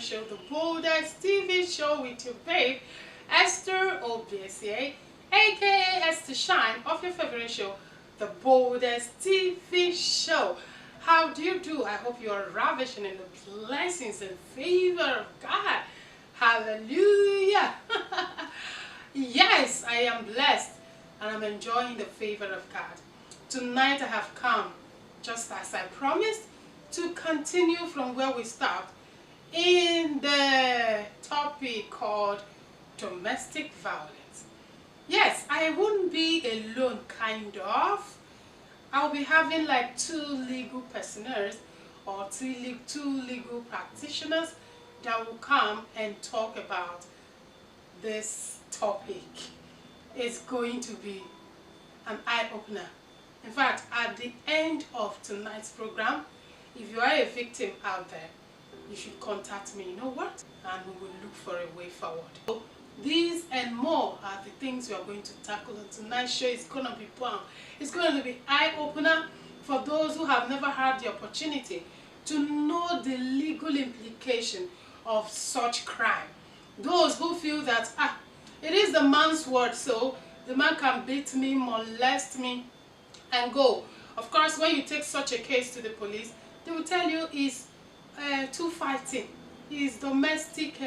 show, The Boldest TV Show, with your babe, Esther Obiesie, aka Esther Shine, of your favorite show, The Boldest TV Show. How do you do? I hope you are ravishing in the blessings and favor of God. Hallelujah. Yes, I am blessed and I'm enjoying the favor of God. Tonight I have come, just as I promised, to continue from where we stopped in the topic called domestic violence. Yes, I wouldn't be alone, kind of. I'll be having like two legal personers or two legal practitioners that will come and talk about this topic. It's going to be an eye-opener. In fact, at the end of tonight's program, if you are a victim out there, you should contact me. You know what? And we will look for a way forward. So, these and more are the things we are going to tackle on tonight's show. It's going to be bomb. It's going to be eye-opener for those who have never had the opportunity to know the legal implication of such crime. Those who feel that, it is the man's word, so the man can beat me, molest me, and go. Of course, when you take such a case to the police, they will tell you it's two fighting, it's domestic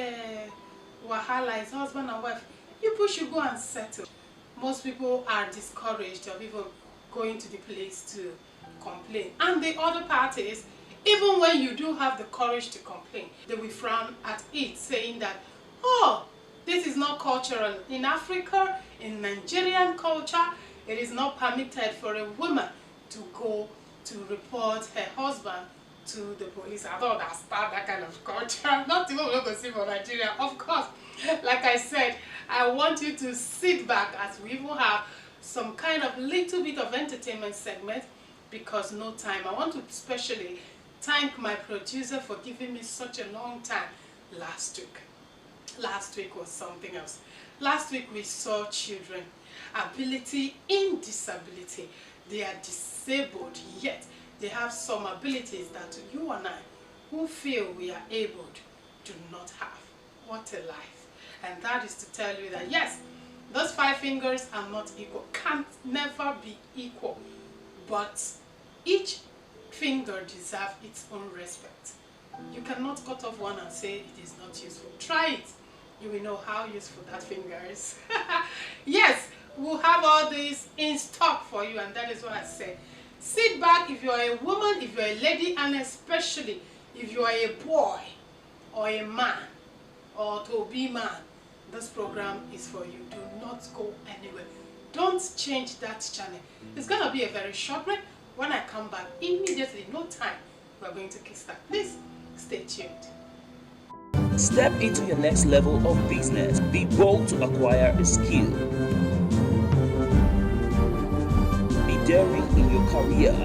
wahala, it's husband and wife. People should go and settle. Most people are discouraged of even going to the police to complain. And the other part is, even when you do have the courage to complain, they will frown at it, saying that, oh, this is not cultural. In Africa, in Nigerian culture, it is not permitted for a woman to go to report her husband to the police. I don't understand that kind of culture. Not even going to see for Nigeria, of course. Like I said, I want you to sit back as we even have some kind of little bit of entertainment segment, because no time. I want to especially thank my producer for giving me such a long time last week. Last week was something else. Last week we saw children, ability in disability. They are disabled, yet they have some abilities that you and I, who feel we are able, do not have. What a life. And that is to tell you that yes, those 5 fingers are not equal, can't never be equal, but each finger deserves its own respect. You cannot cut off one and say it is not useful. Try it. You will know how useful that finger is. Yes, we'll have all this in stock for you, and that is what I say. Sit back if you are a woman, if you are a lady, and especially if you are a boy or a man or to be man. This program is for you. Do not go anywhere. Don't change that channel. It's going to be a very short break. When I come back, immediately, no time, we're going to kickstart. Please stay tuned. Step into your next level of business. Be bold to acquire a skill. Be daring in your career.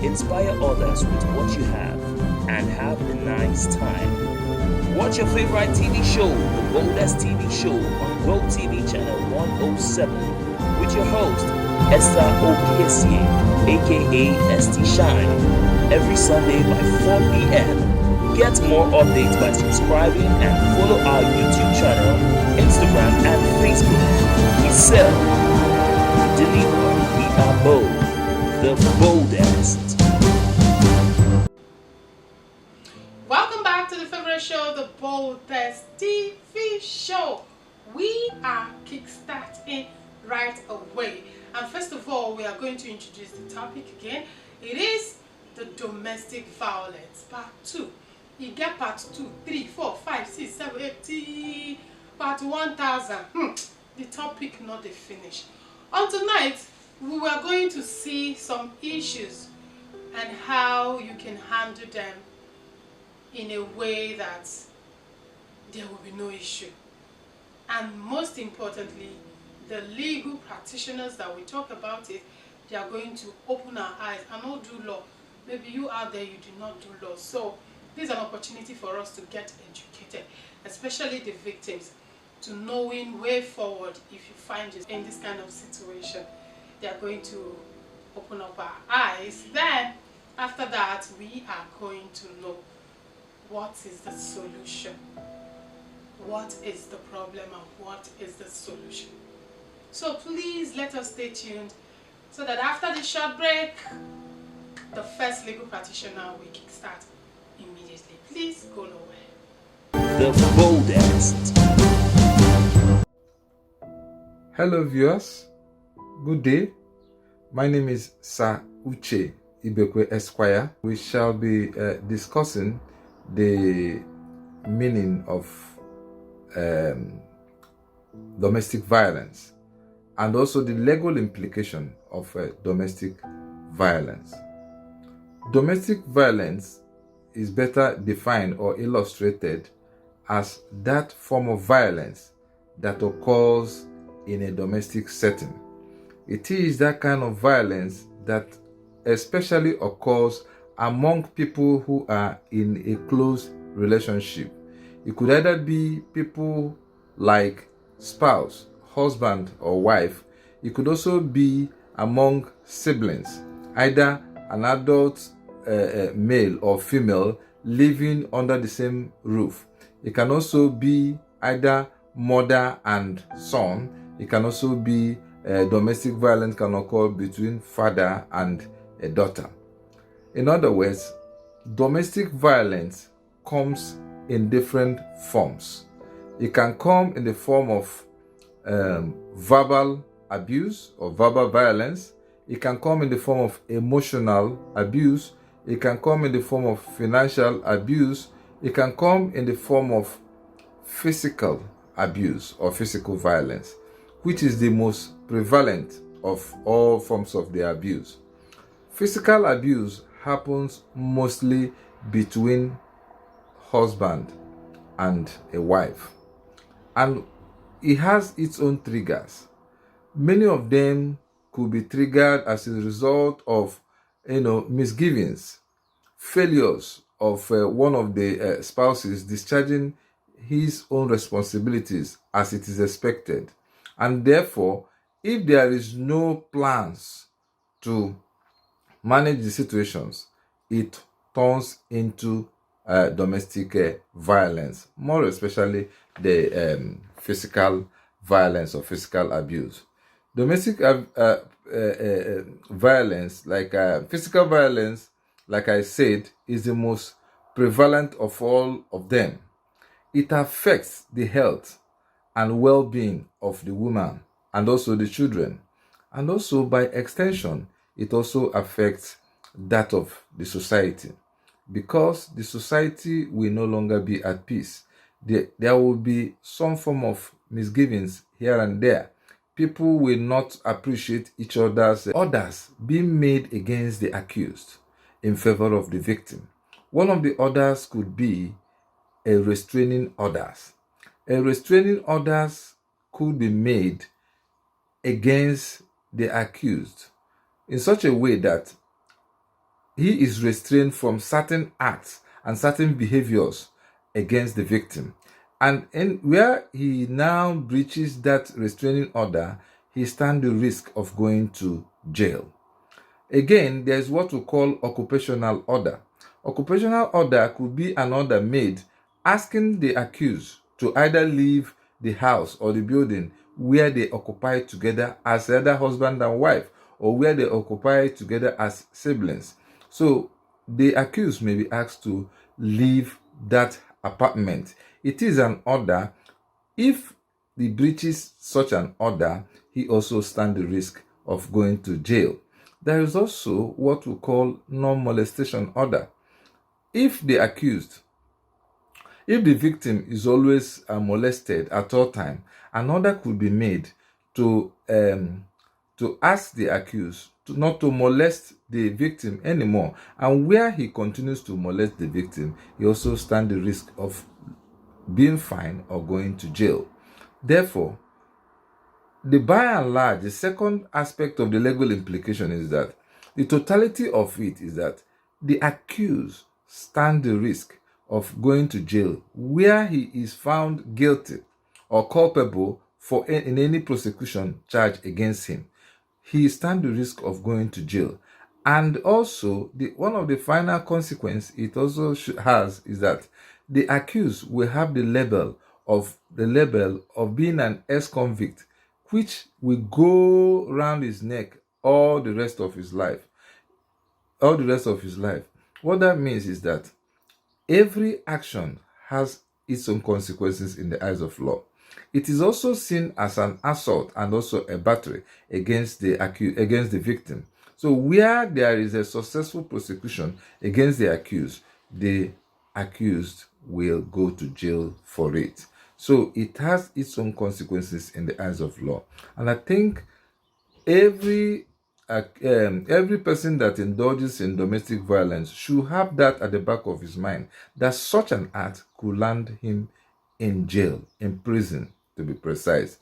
Inspire others with what you have and have a nice time. Watch your favorite TV show, The Boldest TV Show, on GoTV channel 107 with your host, Esther Obiesie, aka ST Shine, every Sunday by 4 p.m. Get more updates by subscribing and follow our YouTube channel, Instagram and Facebook. We sell, we deliver, we are bold, the boldest. Welcome back to the favorite show, The Boldest TV Show. We are kickstarting right away. And first of all, we are going to introduce the topic again. It is the domestic violence, part 2. You get part 2, 3, 4, 5, 6, 7, 8, part 1000. The topic not the finish. On tonight, we were going to see some issues and how you can handle them in a way that there will be no issue. And most importantly, the legal practitioners that we talk about it, they are going to open our eyes and not do law. Maybe you out there, you do not do law. So this is an opportunity for us to get educated, especially the victims, to knowing way forward if you find yourself in this kind of situation. They are going to open up our eyes. Then after that, we are going to know what is the solution? What is the problem and what is the solution? So please let us stay tuned so that after the short break, the first legal practitioner will kickstart immediately. Please go nowhere. The boldest. Hello viewers, good day. My name is Sir Uche Ibekwe Esquire. We shall be discussing the meaning of domestic violence and also the legal implication of domestic violence. Domestic violence is better defined or illustrated as that form of violence that occurs in a domestic setting. It is that kind of violence that especially occurs among people who are in a close relationship. It could either be people like spouse, husband or wife. It could also be among siblings, either an adult male or female living under the same roof. It can also be either mother and son. It can also be domestic violence can occur between father and a daughter. In other words, domestic violence comes in different forms. It can come in the form of verbal abuse or verbal violence. It can come in the form of emotional abuse. It can come in the form of financial abuse. It can come in the form of physical abuse or physical violence, which is the most prevalent of all forms of the abuse. Physical abuse happens mostly between husband and a wife, and it has its own triggers. Many of them could be triggered as a result of misgivings, failures of one of the spouses discharging his own responsibilities as it is expected. And therefore, if there is no plans to manage the situations, it turns into domestic violence, more especially the physical violence or physical abuse. Domestic violence, like physical violence, like I said, is the most prevalent of all of them. It affects the health and well-being of the woman and also the children. And also, by extension, it also affects that of the society, because the society will no longer be at peace. There will be some form of misgivings here and there. People will not appreciate each other's orders being made against the accused in favor of the victim. One of the orders could be a restraining orders. A restraining orders could be made against the accused in such a way that he is restrained from certain acts and certain behaviors against the victim. And where he now breaches that restraining order, he stands the risk of going to jail. Again, there is what we call occupational order. Occupational order could be an order made asking the accused to either leave the house or the building where they occupy together as either husband and wife, or where they occupy together as siblings. So the accused may be asked to leave that apartment. It is an order. If he breaches such an order, he also stands the risk of going to jail. There is also what we call non-molestation order. If the victim is always molested at all time, an order could be made to ask the accused not to molest the victim anymore. And where he continues to molest the victim, he also stands the risk of being fined or going to jail. Therefore, by and large, the second aspect of the legal implication is that the totality of it is that the accused stands the risk of going to jail where he is found guilty or culpable in any prosecution charge against him. He stands the risk of going to jail. And also, one of the final consequences it also has is that the accused will have the label of being an ex-convict, which will go around his neck all the rest of his life. All the rest of his life. What that means is that every action has its own consequences in the eyes of law. It is also seen as an assault and also a battery against the victim. So where there is a successful prosecution against the accused will go to jail for it. So it has its own consequences in the eyes of law. And I think every person that indulges in domestic violence should have that at the back of his mind, that such an act could land him in jail, in prison, to be precise.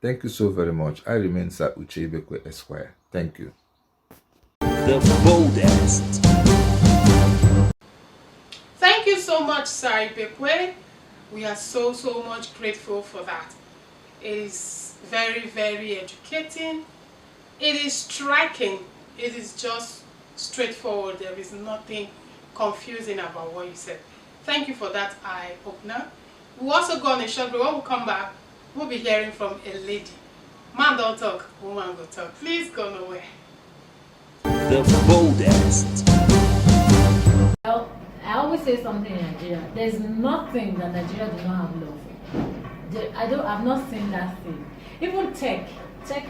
Thank you so very much. I remain Sir Uche Ibekwe Esquire. Thank you. The boldest. Thank you so much, Sir Ibekwe. We are so much grateful for that. It is very, very educating. It is striking. It is just straightforward. There is nothing confusing about what you said. Thank you for that eye opener. We'll also go on a short break. When we come back, we'll be hearing from a lady. Man don't talk, woman go talk. Please go nowhere. The boldest. Well, I always say something in Nigeria. There's nothing that Nigeria does not have law for. I've not seen that thing. Even tech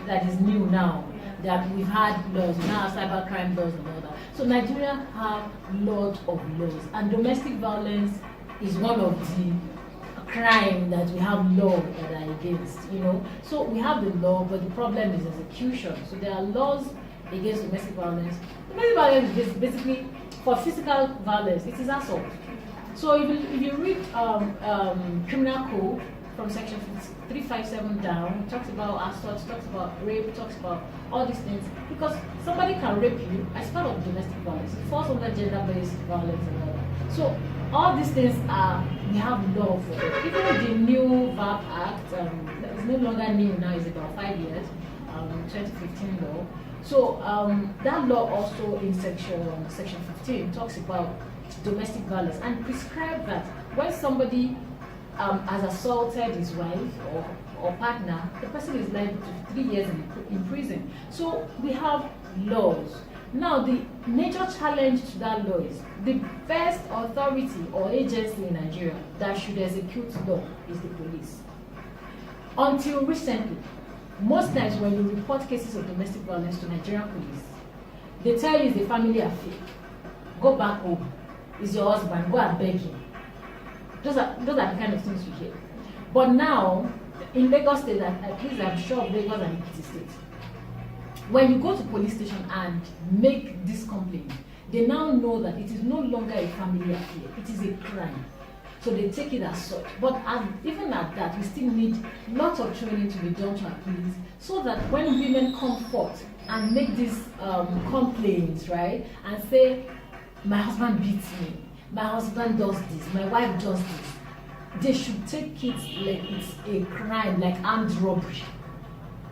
that is new now, that we've had laws, we now have cybercrime laws and all that. So Nigeria have lots of laws, and domestic violence is one of the crime that we have law that are against, So we have the law, but the problem is execution. So there are laws against domestic violence. Domestic violence is basically for physical violence. It is assault. So if you read criminal code from section 357 down, it talks about assault, talks about rape, talks about all these things, because somebody can rape you as part of domestic violence. It falls under gender-based violence and all that. So all these things we have law for it. Even with the new VAP Act, it's no longer new now, it's about 5 years, 2015 law. So that law also in section 15 talks about domestic violence and prescribe that when somebody has assaulted his wife or partner, the person is liable to 3 years in prison. So we have laws. Now the major challenge to that law is the first authority or agency in Nigeria that should execute law is the police. Until recently, most times when you report cases of domestic violence to Nigerian police, they tell you it's a family affair. Go back home. It's your husband. Go and beg him. Those are the kind of things you hear. But now, in Lagos State, at least I'm sure of Lagos and Ekiti State, when you go to police station and make this complaint, they now know that it is no longer a family affair. It is a crime. So they take it as such. But even at that, we still need lots of training to be done to our police, so that when women come forth and make these complaints, right, and say, my husband beats me, my husband does this, my wife does this, they should take it like it's a crime, like armed robbery.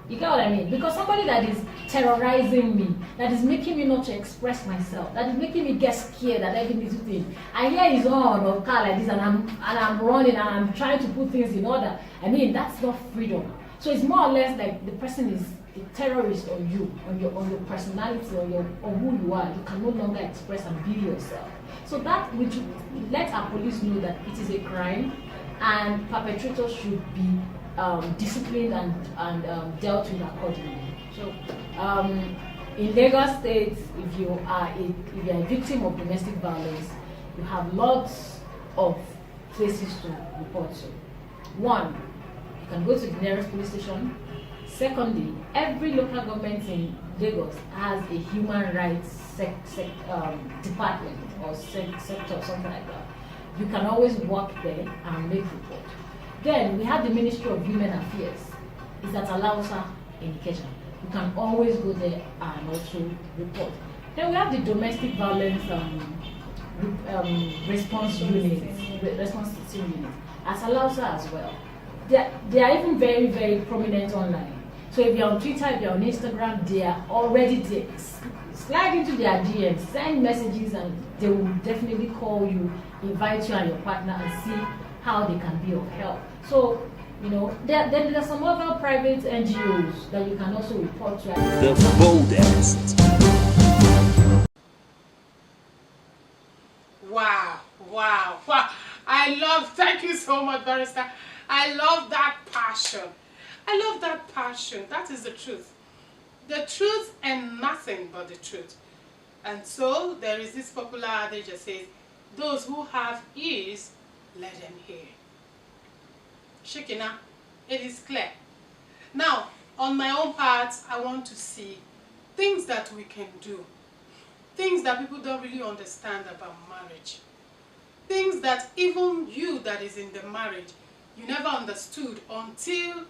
You get what I mean? Because somebody that is terrorizing me, that is making me not to express myself, that is making me get scared at every little thing. I hear his horn or car like this, and I'm running and I'm trying to put things in order. I mean, that's not freedom. So it's more or less like the person is a terrorist on you, on your personality, on who you are. You can no longer express and be yourself. So that would let our police know that it is a crime, and perpetrators should be disciplined and dealt with accordingly. So in Lagos State, if you are a victim of domestic violence, you have lots of places to report to. One, you can go to the nearest police station. Secondly, every local government in Lagos has a human rights department or sector, something like that. You can always walk there and make report. Then we have the Ministry of Women Affairs. It's at Alausa in Ikeja. You can always go there and also report. Then we have the domestic violence response unit at Alausa as well. They are even very, very prominent online. So if you're on Twitter, if you're on Instagram, they are already there. Slide into their DMs, send messages, and they will definitely call you, invite you and your partner, and see how they can be of help. So, you know, there are some other private NGOs that you can also report to. The boldest. Wow. Thank you so much, Barrister. I love that passion. That is the truth. The truth and nothing but the truth. And so there is this popular adage that says, those who have ears, let them hear. Shekina, it is clear. Now, on my own part, I want to see things that we can do. Things that people don't really understand about marriage. Things that even you that is in the marriage, you never understood until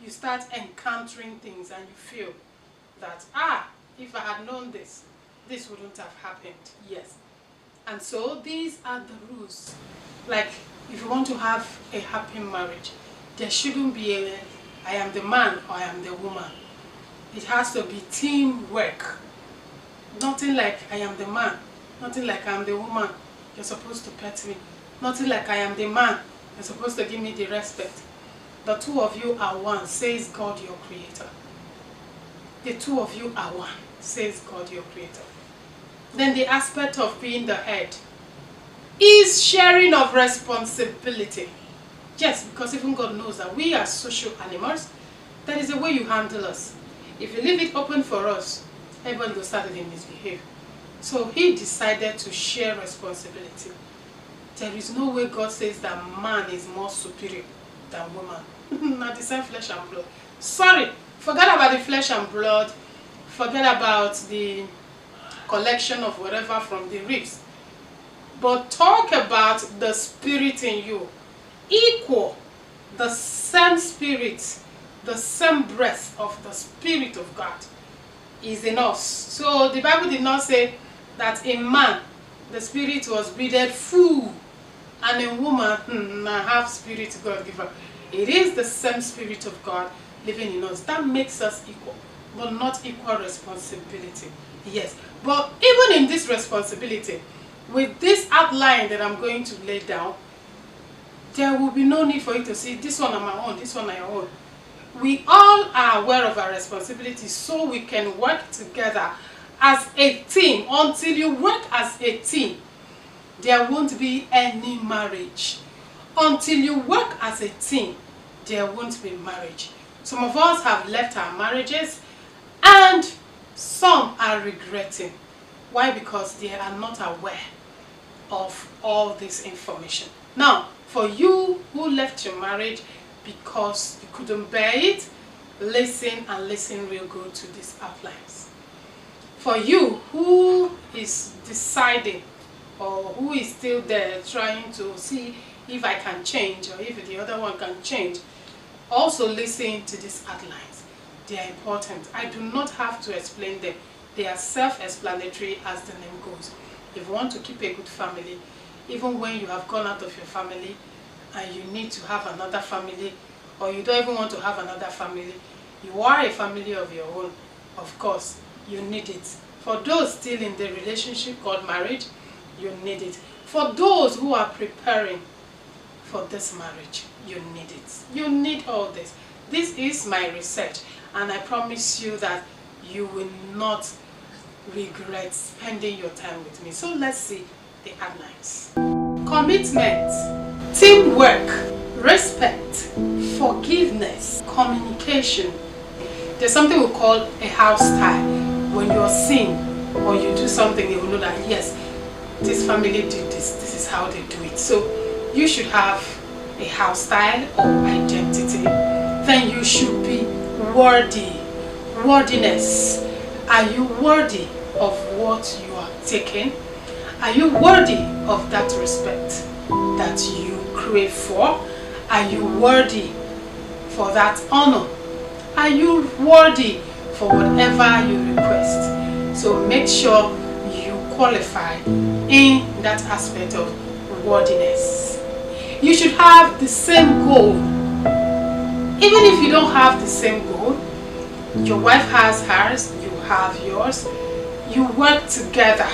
you start encountering things and you feel that, if I had known this, this wouldn't have happened. Yes. And so these are the rules. Like, if you want to have a happy marriage, there shouldn't be a, I am the man or I am the woman. It has to be teamwork. Nothing like I am the man, nothing like I am the woman, you're supposed to pet me. Nothing like I am the man, you're supposed to give me the respect. The two of you are one, says God your creator. The two of you are one, says God your creator. Then the aspect of being the head is sharing of responsibility. Yes, because even God knows that we are social animals. That is the way you handle us. If you leave it open for us, everybody will start to misbehave. So he decided to share responsibility. There is no way God says that man is more superior than woman. Not the same flesh and blood. Sorry, forget about the flesh and blood. Forget about the collection of whatever from the ribs. But talk about the spirit in you. Equal, the same spirit, the same breath of the Spirit of God is in us. So the Bible did not say that in man the spirit was breathed full and a woman half spirit God give her. It is the same Spirit of God living in us. That makes us equal, but not equal responsibility. Yes, but even in this responsibility, with this outline that I'm going to lay down, there will be no need for you to see this one on my own, this one on your own. We all are aware of our responsibilities, so we can work together as a team. Until you work as a team, there won't be any marriage. Until you work as a team, there won't be marriage. Some of us have left our marriages and some are regretting. Why? Because they are not aware of all this information. Now, for you who left your marriage because you couldn't bear it, listen and listen real good to these outlines. For you who is deciding or who is still there trying to see if I can change or if the other one can change, also listen to these outlines. They are important. I do not have to explain them. They are self-explanatory as the name goes. If you want to keep a good family, even when you have gone out of your family and you need to have another family, or you don't even want to have another family, you are a family of your own, of course, you need it. For those still in the relationship called marriage, you need it. For those who are preparing for this marriage, you need it. You need all this. This is my research, and I promise you that you will not regret spending your time with me. So let's see the outlines. Commitment, teamwork, respect, forgiveness, communication. There's something we call a house tie. When you're seen or you do something, you will know that yes, this family did this, this is how they do it. So you should have a house style or identity. Then you should be worthy. Worthiness. Are you worthy of what you are taking? Are you worthy of that respect that you crave for? Are you worthy for that honor? Are you worthy for whatever you request? So make sure you qualify in that aspect of worthiness. You should have the same goal. Even if you don't have the same goal, Your wife has hers, you have yours. You work together.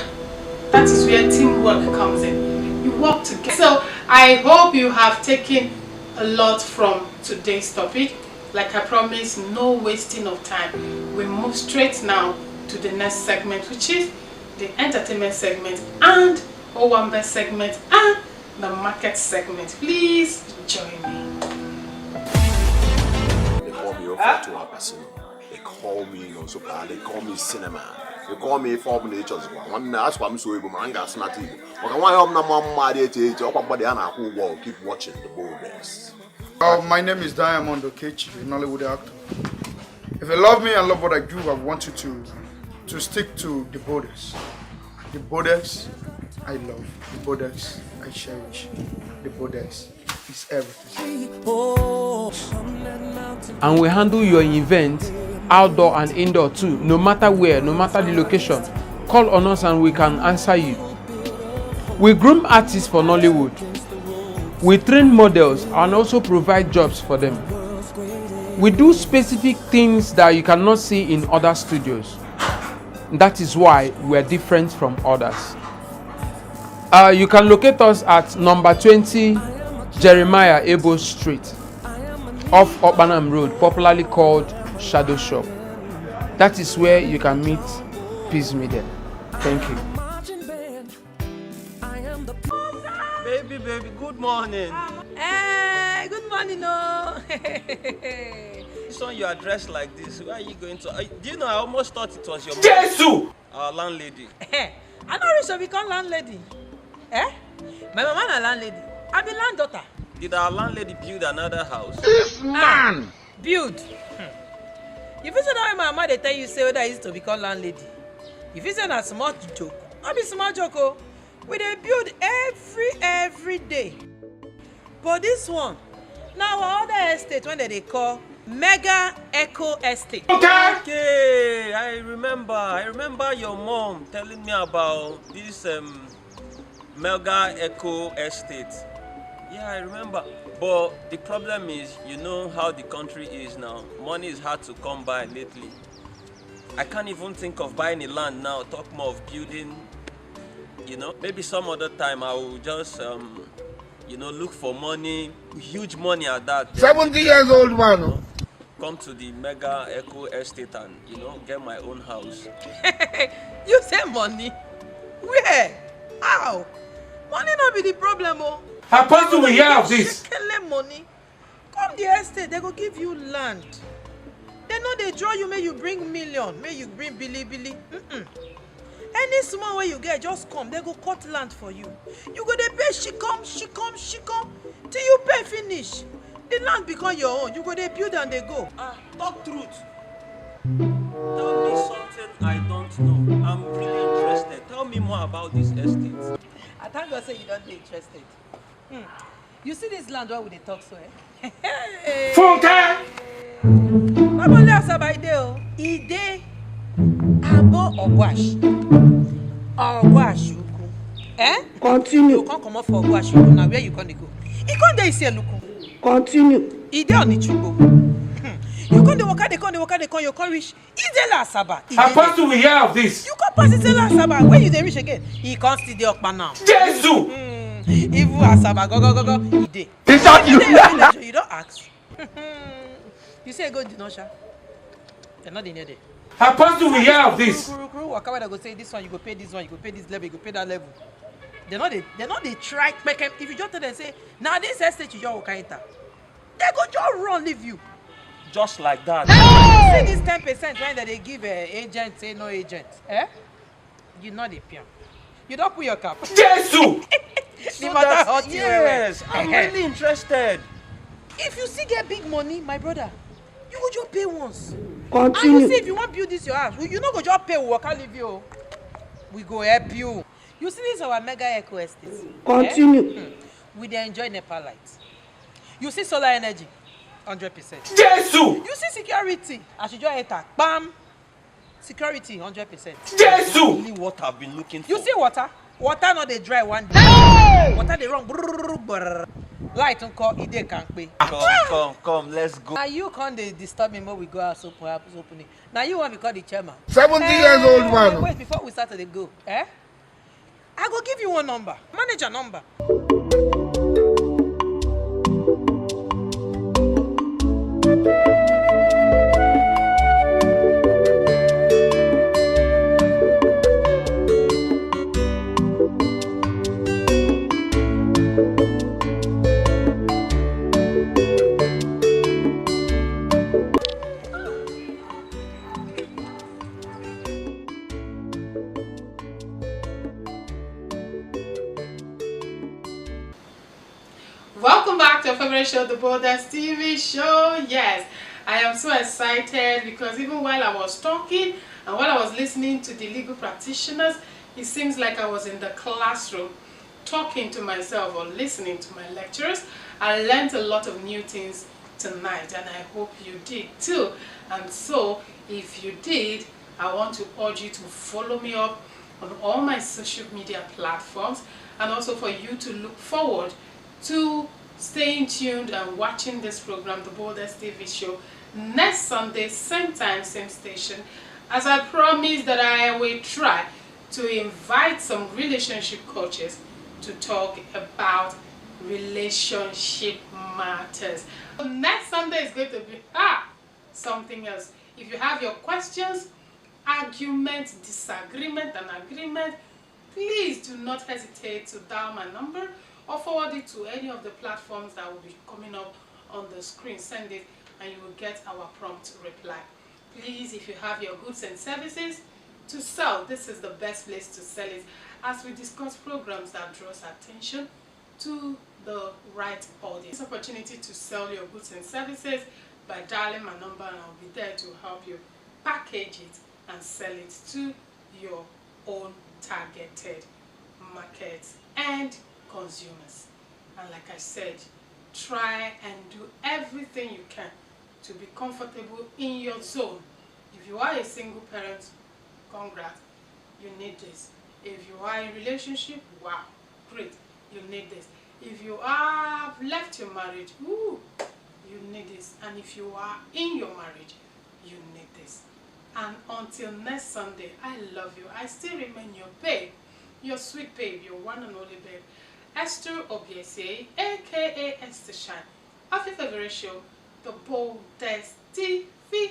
That is where teamwork comes in. You work together. So I hope you have taken a lot from today's topic. Like I promised, no wasting of time. We move straight now to the next segment, which is the entertainment segment and Owambe segment and the market segment. Please join me. They call me They call me they call me cinema. They call me form nature's one. That's why I'm so able to snatch it. Keep watching the boldest. My name is Diamond Okechi, an Hollywood actor. If you love me and love what I do, I want you to stick to the borders. The borders I love. The borders I cherish. The borders is everything. And we handle your event, outdoor and indoor too, no matter where, no matter the location. Call on us and we can answer you. We groom artists for Nollywood. We train models and also provide jobs for them. We do specific things that you cannot see in other studios. That is why we are different from others. You can locate us at number 20 Jeremiah Ebo Street off Opanam Road, popularly called Shadow Shop. That is where you can meet Peace Media. Thank you. Baby, good morning. Hey, good morning, no. This one you are dressed like this. Where are you going to? Do you know I almost thought it was your mom. Jesus! Our landlady. I know you should become landlady. Eh? My mama na landlady. I be land daughter. Did our landlady build another house? This man! Build. If you say that my mama they tell you say whether is to become landlady. If you say na small joke, I be small joke. Oh. We dey build every day. But this one, now our other estate when they call Mega Eco Estate. Okay, I remember your mom telling me about this Mega Eco Estate. Yeah, I remember. But the problem is, you know how the country is now. Money is hard to come by lately. I can't even think of buying a land now, talk more of building. You know, maybe some other time I will just, look for money, huge money at that. 70 years old man. You know, come to the Mega Eco Estate and, get my own house. You say money? Where? How? Money not be the problem, oh. How do we hear of this? Money. Come the estate, they go give you land. They know they draw you, may you bring million, may you bring billy. Any small way you get, just come. They go cut land for you. You go they pay she come till you pay finish. The land become your own. You go they build and they go. Talk truth. Tell me something I don't know. I'm really interested. Tell me more about this estate. I thank God say you don't be interested. You see this land where we they talk so, eh? Funke! Not only Asaba Ide Abo Ogwash. Eh? Continue. You can't come up for Ogwash. Now where you gonna go? You can't dey see look. Continue. Ide on the chugo. You can't they come, you can't reach. Ide la Asaba. How do we hear of this? You can't pass Ide la Asaba. Where you dey reach again? He can't see the Okpa now. Jesus! Even Asaba, go. Ide. Is that you? You don't ask. You say go Dinosha. They're not in there. How do we hear of this? Wakawa go say this one, you go pay this one, you go pay this level, you go pay that level. They're not they try make them. If you just tell them say, now this estate you just walk enter, they go just run leave you. Just like that. See this 10% when they give agent say no agent. You know the pion. You don't put your cap. Jesus! Yes, I'm really interested. If you see get big money, my brother, you go just pay once. Continue. And you see if you want build this your house, you not go just pay, we work and leave you. We go help you. You see this our Mega Eco Estate. Continue. We dey enjoy NEPA lights. You see solar energy, 100%. Jesus! You see security, as you just enter, bam! Security, 100%. Jesus! Only what I've been looking for. You see water? Water not they dry one day. Water they run. Light unko ide kampe. Come, let's go. Now you can't disturb me when we go out so perhaps opening. Now you want me call the chairman. 70 years old man. Wait, before we start to go. I go give you one number. Manager number. Welcome back to your favorite show, The Boldest TV Show. Yes, I am so excited because even while I was talking and while I was listening to the legal practitioners, it seems like I was in the classroom talking to myself or listening to my lecturers. I learned a lot of new things tonight and I hope you did too. And so, if you did, I want to urge you to follow me up on all my social media platforms and also for you to look forward to staying tuned and watching this program, The Boldest TV Show, next Sunday, same time, same station, as I promise that I will try to invite some relationship coaches to talk about relationship matters. Next Sunday is going to be something else. If you have your questions, arguments, disagreement and agreement, please do not hesitate to dial my number or forward it to any of the platforms that will be coming up on the screen. Send it and you will get our prompt reply. Please, if you have your goods and services to sell, this is the best place to sell it as we discuss programs that draws attention to the right audience. This opportunity to sell your goods and services by dialing my number and I'll be there to help you package it and sell it to your own targeted markets and consumers. And like I said, try and do everything you can to be comfortable in your zone. If you are a single parent, congrats, you need this. If you are in a relationship, wow, great, you need this. If you have left your marriage, you need this. And if you are in your marriage, you need this. And until next Sunday, I love you. I still remain your babe, your sweet babe, your one and only babe, Esther Obiese, aka Esther Shine, of your favorite show, The Boldest TV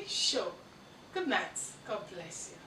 Show. Good night. God bless you.